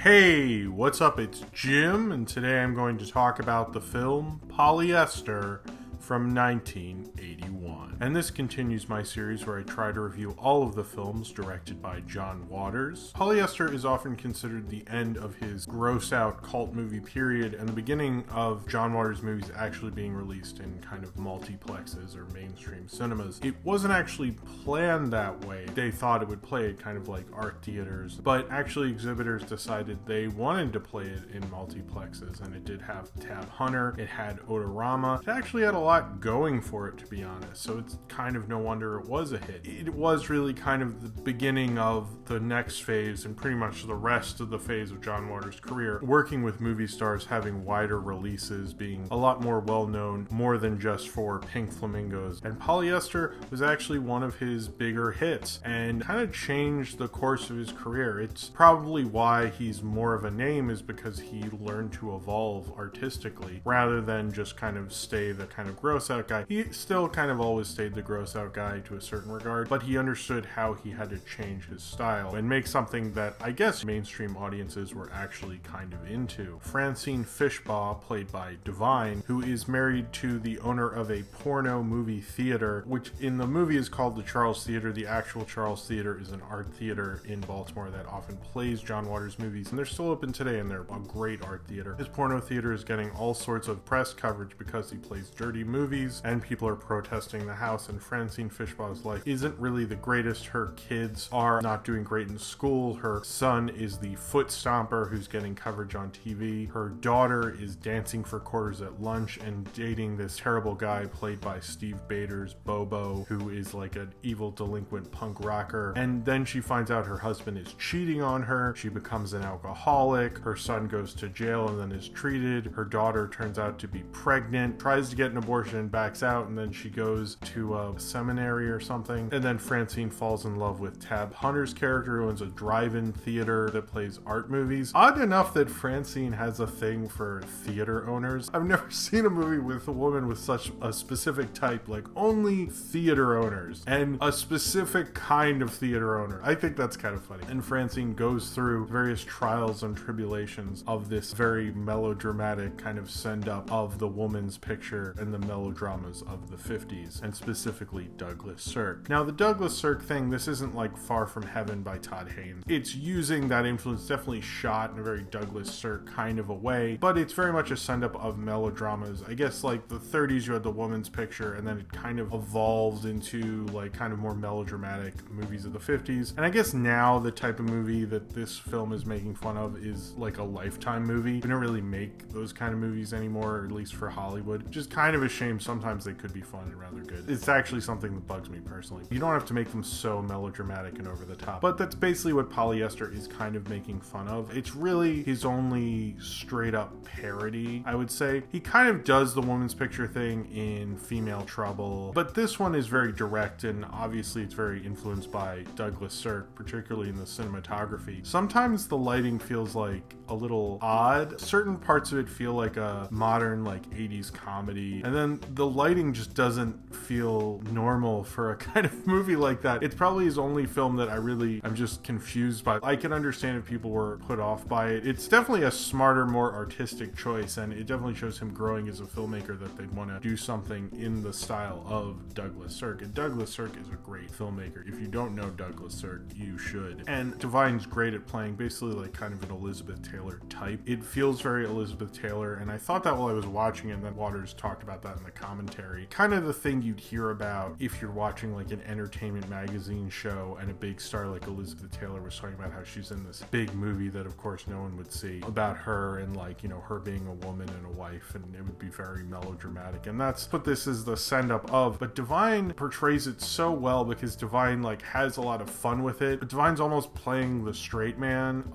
Hey, what's up? It's Jim, and today I'm going to talk about the film Polyester from 1981. And this continues my series where I try to review all of the films directed by John Waters. Polyester is often considered the end of his gross-out cult movie period and the beginning of John Waters movies actually being released in kind of multiplexes or mainstream cinemas. It wasn't actually planned that way. They thought it would play it kind of like art theaters, but actually exhibitors decided they wanted to play it in multiplexes, and it did have Tab Hunter, it had Odorama, it actually had a lot going for it, to be honest, so it's kind of no wonder it was a hit. It was really kind of the beginning of the next phase and pretty much the rest of the phase of John Waters' career, working with movie stars, having wider releases, being a lot more well-known, more than just for Pink Flamingos. And Polyester was actually one of his bigger hits and kind of changed the course of his career. It's probably why he's more of a name, is because he learned to evolve artistically rather than just kind of stay the kind of gross out guy. He still kind of always stayed the gross out guy to a certain regard, but he understood how he had to change his style and make something that I guess mainstream audiences were actually kind of into. Francine Fishbaugh, played by Divine, who is married to the owner of a porno movie theater, which in the movie is called the Charles Theater. The actual Charles Theater is an art theater in Baltimore that often plays John Waters movies, and they're still open today, and they're a great art theater. His porno theater is getting all sorts of press coverage because he plays dirty movies and people are protesting the house, and Francine Fishbaugh's life isn't really the greatest. Her kids are not doing great in school. Her son is the foot stomper who's getting coverage on TV. Her daughter is dancing for quarters at lunch and dating this terrible guy played by Steve Bader's Bobo, who is like an evil delinquent punk rocker. And then she finds out her husband is cheating on her. She becomes an alcoholic. Her son goes to jail and then is treated. Her daughter turns out to be pregnant, tries to get an abortion and backs out, and then she goes to a seminary or something. And then Francine falls in love with Tab Hunter's character, who owns a drive-in theater that plays art movies. Odd enough that Francine has a thing for theater owners. I've never seen a movie with a woman with such a specific type, like only theater owners and a specific kind of theater owner. I think that's kind of funny. And Francine goes through various trials and tribulations of this very melodramatic kind of send-up of the woman's picture and the melodramas of the 50s, and specifically Douglas Sirk. Now, the Douglas Sirk thing, this isn't like Far From Heaven by Todd Haynes. It's using that influence, definitely shot in a very Douglas Sirk kind of a way, but it's very much a send-up of melodramas. I guess like the 30s you had the woman's picture, and then it kind of evolved into like kind of more melodramatic movies of the 50s. And I guess now the type of movie that this film is making fun of is like a Lifetime movie. We don't really make those kind of movies anymore, or at least for Hollywood, which is kind of a shame. Sometimes they could be fun and rather good. It's actually something that bugs me personally. You don't have to make them so melodramatic and over the top, but that's basically what Polyester is kind of making fun of. It's really his only straight up parody, I would say. He kind of does the woman's picture thing in Female Trouble, but this one is very direct, and obviously it's very influenced by Douglas Sirk, particularly in the cinematography. Sometimes the lighting feels like a little odd. Certain parts of it feel like a modern like 80s comedy, and then the lighting just doesn't feel normal for a kind of movie like that. It's probably his only film that I'm just confused by. I can understand if people were put off by it. It's definitely a smarter, more artistic choice, and it definitely shows him growing as a filmmaker, that they'd want to do something in the style of Douglas Sirk. And Douglas Sirk is a great filmmaker. If you don't know Douglas Sirk, you should. And Divine's great at playing basically like kind of an Elizabeth Taylor type. It feels very Elizabeth Taylor, and I thought that while I was watching it, and then Waters talked about that in the commentary. Kind of the thing you'd hear about if you're watching like an entertainment magazine show and a big star like Elizabeth Taylor was talking about how she's in this big movie that of course no one would see, about her and like, you know, her being a woman and a wife, and it would be very melodramatic, and that's what this is the send up of. But Divine portrays it so well because Divine like has a lot of fun with it, but Divine's almost playing the straight man.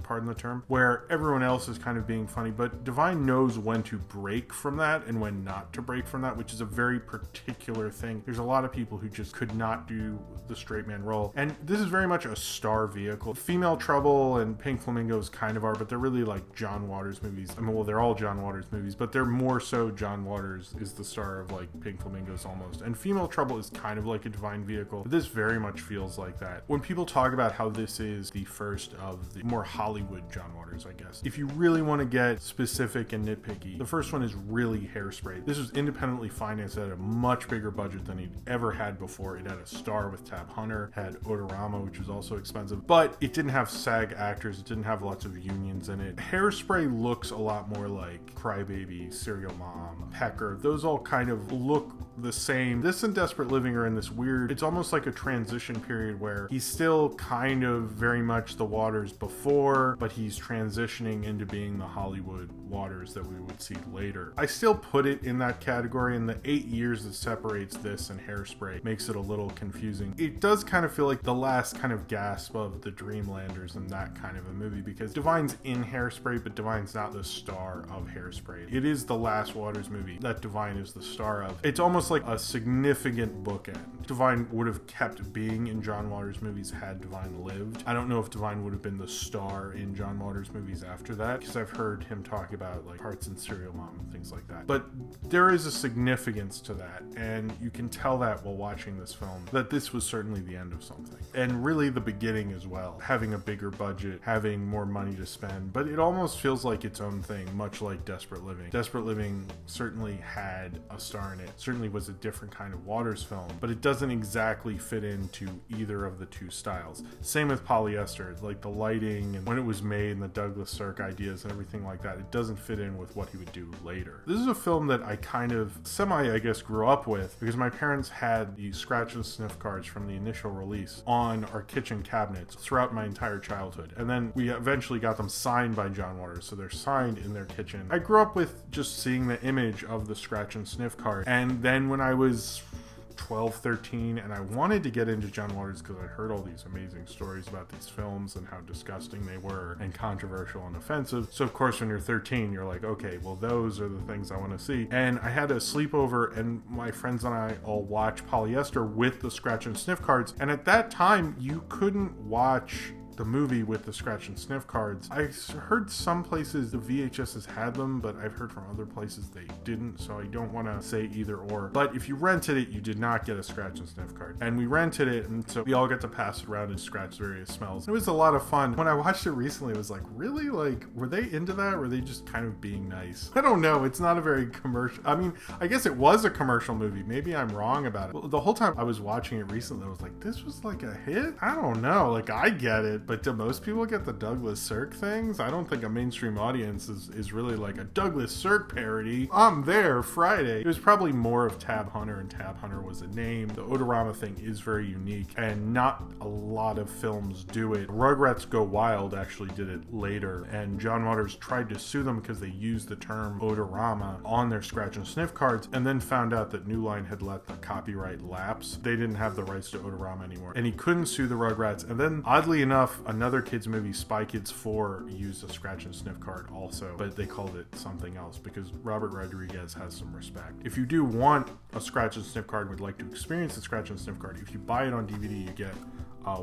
Pardon the term, where everyone else is kind of being funny, but Divine knows when to break from that and when not to break from that, which is a very particular thing. There's a lot of people who just could not do the straight man role, and this is very much a star vehicle. Female Trouble and Pink Flamingos kind of are, but they're really like John Waters movies. I mean, well, they're all John Waters movies, but they're more so John Waters is the star of like Pink Flamingos almost, and Female Trouble is kind of like a Divine vehicle, but this very much feels like that. When people talk about how this is the first of the more Hollywood John Waters, I guess. If you really want to get specific and nitpicky, the first one is really Hairspray. This was independently financed at a much bigger budget than he'd ever had before. It had a star with Tab Hunter, had Odorama, which was also expensive, but it didn't have SAG actors. It didn't have lots of unions in it. Hairspray looks a lot more like Crybaby, Serial Mom, Pecker. Those all kind of look the same. This and Desperate Living are in this weird, it's almost like a transition period where he's still kind of very much the Waters before, but he's transitioning into being the Hollywood Waters that we would see later. I still put it in that category, and the 8 years that separates this and Hairspray makes it a little confusing. It does kind of feel like the last kind of gasp of the Dreamlanders and that kind of a movie, because Divine's in Hairspray, but Divine's not the star of Hairspray. It is the last Waters movie that Divine is the star of. It's almost like a significant bookend. Divine would have kept being in John Waters movies had Divine lived. I don't know if Divine would have been the star in John Waters movies after that, because I've heard him talk about like Hearts and Serial Mom and things like that. But there is a significance to that, and you can tell that while watching this film, that this was certainly the end of something. And really the beginning as well. Having a bigger budget, having more money to spend, but it almost feels like its own thing, much like Desperate Living. Desperate Living certainly had a star in it, certainly was a different kind of Waters film, but it doesn't exactly fit into either of the two styles. Same with Polyester, like the lighting and when it was made and the Douglas Sirk ideas and everything like that, it doesn't fit in with what he would do later. This is a film that I kind of I guess, grew up with, because my parents had the scratch and sniff cards from the initial release on our kitchen cabinets throughout my entire childhood. And then we eventually got them signed by John Waters, so they're signed in their kitchen. I grew up with just seeing the image of the scratch and sniff card. And then when I was 12, 13, and I wanted to get into John Waters because I heard all these amazing stories about these films and how disgusting they were and controversial and offensive. So of course when you're 13, you're like, okay, well those are the things I want to see. And I had a sleepover, and my friends and I all watched Polyester with the scratch and sniff cards. And at that time, you couldn't watch the movie with the scratch and sniff cards. I heard some places the VHSs had them, but I've heard from other places they didn't, so I don't want to say either or. But if you rented it, you did not get a scratch and sniff card. And we rented it, and so we all got to pass it around and scratch various smells. It was a lot of fun. When I watched it recently, it was like, really? Like, were they into that? Or were they just kind of being nice? I don't know. It's not a very commercial, I mean, I guess it was a commercial movie. Maybe I'm wrong about it. Well, the whole time I was watching it recently, I was like, this was like a hit? I don't know. Like, I get it. But do most people get the Douglas Sirk things? I don't think a mainstream audience is really like a Douglas Sirk parody. I'm there Friday. It was probably more of Tab Hunter, and Tab Hunter was a name. The Odorama thing is very unique, and not a lot of films do it. Rugrats Go Wild actually did it later, and John Waters tried to sue them because they used the term Odorama on their scratch and sniff cards, and then found out that New Line had let the copyright lapse. They didn't have the rights to Odorama anymore, and he couldn't sue the Rugrats. And then, oddly enough, another kids movie, Spy Kids 4, used a scratch and sniff card also, but they called it something else because Robert Rodriguez has some respect. If you do want a scratch and sniff card, would like to experience the scratch and sniff card, if you buy it on DVD, you get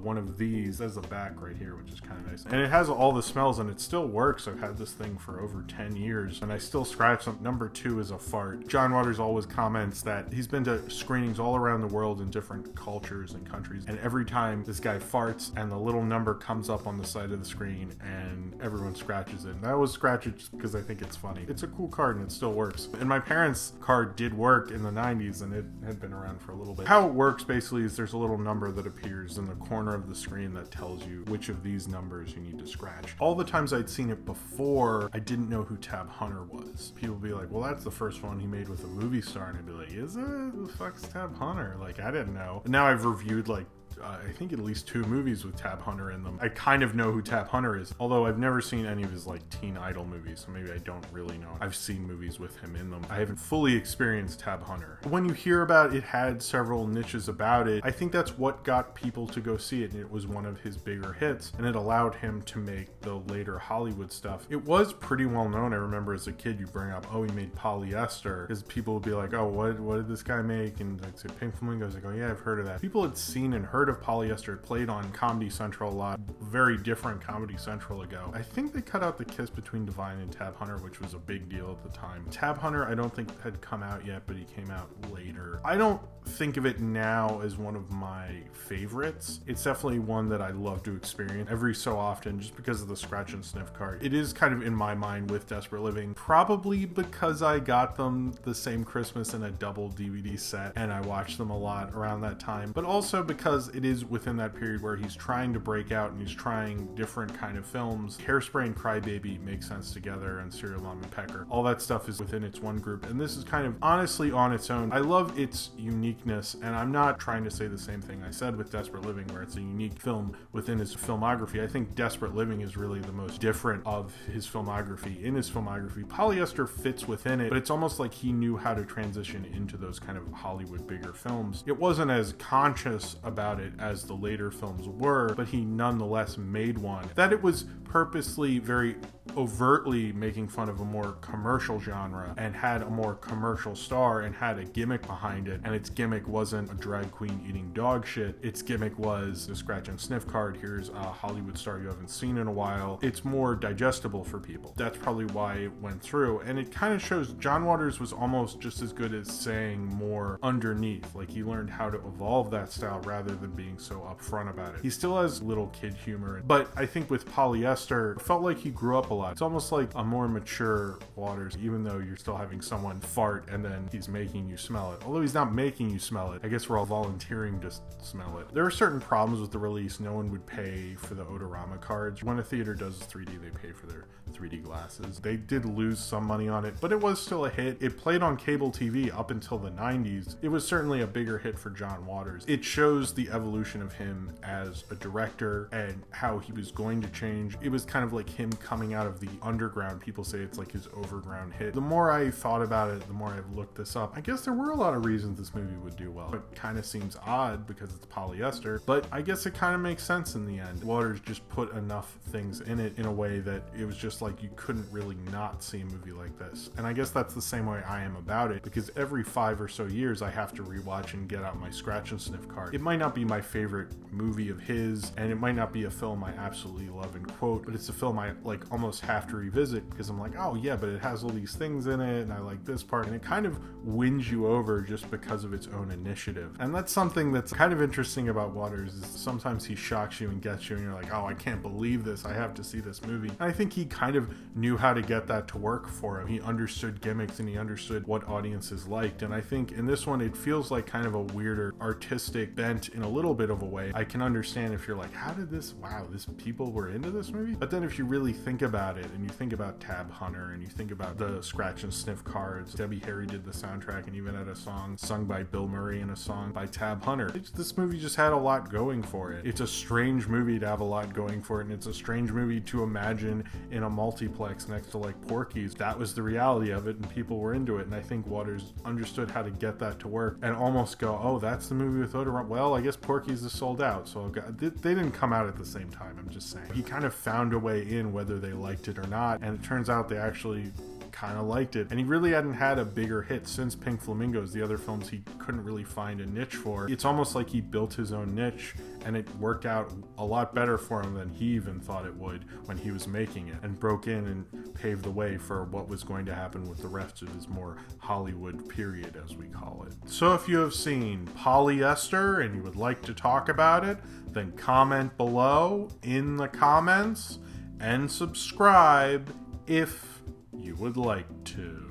one of these. There's the back right here, which is kind of nice, and it has all the smells, and it still works. I've had this thing for over 10 years and I still scratch them. Number 2 is a fart. John Waters always comments that he's been to screenings all around the world in different cultures and countries, and every time this guy farts and the little number comes up on the side of the screen and everyone scratches it. And I always scratch it just because I think it's funny. It's a cool card and it still works. And my parents' card did work in the 90s, and it had been around for a little bit. How it works basically is there's a little number that appears in the corner of the screen that tells you which of these numbers you need to scratch. All the times I'd seen it before, I didn't know who Tab Hunter was. People would be like, well, that's the first one he made with a movie star, and I'd be like, is it? Who the fuck's Tab Hunter? Like, I didn't know. And now I've reviewed like I think at least 2 movies with Tab Hunter in them. I kind of know who Tab Hunter is, although I've never seen any of his like teen idol movies, so maybe I don't really know. I've seen movies with him in them. I haven't fully experienced Tab Hunter. When you hear about it, had several niches about it. I think that's what got people to go see it, and it was one of his bigger hits, and it allowed him to make the later Hollywood stuff. It was pretty well known. I remember as a kid, you bring up, oh, he made Polyester, because people would be like, oh, what did this guy make? And I'd say Pink Flamingos. Like, oh yeah, I've heard of that. People had seen and heard of Polyester. It played on Comedy Central a lot, very different Comedy Central ago. I think they cut out the kiss between Divine and Tab Hunter, which was a big deal at the time. Tab Hunter, I don't think had come out yet, but he came out later. I don't think of it now as one of my favorites. It's definitely one that I love to experience every so often just because of the scratch and sniff card. It is kind of in my mind with Desperate Living, probably because I got them the same Christmas in a double DVD set and I watched them a lot around that time, but also because it is within that period where he's trying to break out and he's trying different kind of films. Hairspray and Crybaby make sense together, and Serial Mom and Pecker. All that stuff is within its one group, and this is kind of honestly on its own. I love its uniqueness, and I'm not trying to say the same thing I said with Desperate Living, where it's a unique film within his filmography. I think Desperate Living is really the most different of his filmography. In his filmography, Polyester fits within it, but it's almost like he knew how to transition into those kind of Hollywood bigger films. It wasn't as conscious about it as the later films were, but he nonetheless made one that it was purposely very overtly making fun of a more commercial genre and had a more commercial star and had a gimmick behind it, and its gimmick wasn't a drag queen eating dog shit. Its gimmick was a scratch and sniff card. Here's a Hollywood star you haven't seen in a while. It's more digestible for people. That's probably why it went through, and it kind of shows John Waters was almost just as good as saying more underneath. Like, he learned how to evolve that style rather than being so upfront about it. He still has little kid humor, but I think with Polyester, it felt like he grew up a lot. It's almost like a more mature Waters, even though you're still having someone fart and then he's making you smell it. Although he's not making you smell it, I guess we're all volunteering to smell it. There are certain problems with the release. No one would pay for the Odorama cards. When a theater does 3D, they pay for their 3D glasses. They did lose some money on it, but it was still a hit. It played on cable TV up until the 90s. It was certainly a bigger hit for John Waters. It shows the evolution of him as a director and how he was going to change. It was kind of like him coming out of the underground. People say it's like his overground hit. The more I thought about it, the more I've looked this up. I guess there were a lot of reasons this movie would do well. It kind of seems odd because it's Polyester, but I guess it kind of makes sense in the end. Waters just put enough things in it in a way that it was just like you couldn't really not see a movie like this. And I guess that's the same way I am about it, because every 5 or so years I have to rewatch and get out my scratch and sniff card. It might not be my favorite movie of his, and it might not be a film I absolutely love and quote, but it's a film I like almost have to revisit because I'm like, oh yeah, but it has all these things in it and I like this part, and it kind of wins you over just because of its own initiative. And that's something that's kind of interesting about Waters, is sometimes he shocks you and gets you and you're like, oh, I can't believe this, I have to see this movie. And I think he kind of knew how to get that to work for him. He understood gimmicks and he understood what audiences liked, and I think in this one it feels like kind of a weirder artistic bent in a little bit of a way. I can understand if you're like, how did this, wow, this people were into this movie? But then if you really think about it and you think about Tab Hunter and you think about the scratch and sniff cards, Debbie Harry did the soundtrack and even had a song sung by Bill Murray and a song by Tab Hunter. This movie just had a lot going for it. It's a strange movie to have a lot going for it, and it's a strange movie to imagine in a multiplex next to like Porky's. That was the reality of it and people were into it, and I think Waters understood how to get that to work and almost go, oh, that's the movie with Odorama. Well, I guess Porky's is sold out, so they didn't come out at the same time, I'm just saying. He kind of found a way in whether they liked it or not, and it turns out they actually kind of liked it. And he really hadn't had a bigger hit since Pink Flamingos. The other films he couldn't really find a niche for. It's almost like he built his own niche and it worked out a lot better for him than he even thought it would when he was making it, and broke in and paved the way for what was going to happen with the rest of his more Hollywood period, as we call it. So if you have seen Polyester and you would like to talk about it, then comment below in the comments and subscribe if you would like to.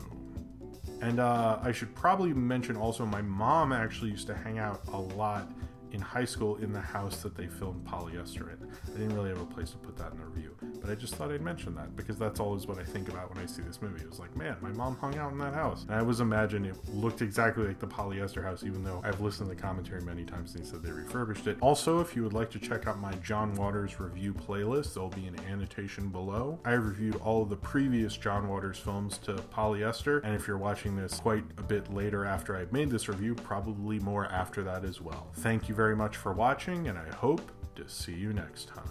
And I should probably mention also, my mom actually used to hang out a lot in high school in the house that they filmed Polyester in. I didn't really have a place to put that in the review, but I just thought I'd mention that because that's always what I think about when I see this movie. It was like, man, my mom hung out in that house. And I always imagine it looked exactly like the Polyester house, even though I've listened to the commentary many times and they said they refurbished it. Also, if you would like to check out my John Waters review playlist, there'll be an annotation below. I reviewed all of the previous John Waters films to Polyester, and if you're watching this quite a bit later after I've made this review, probably more after that as well. Thank you very much for watching, and I hope to see you next time.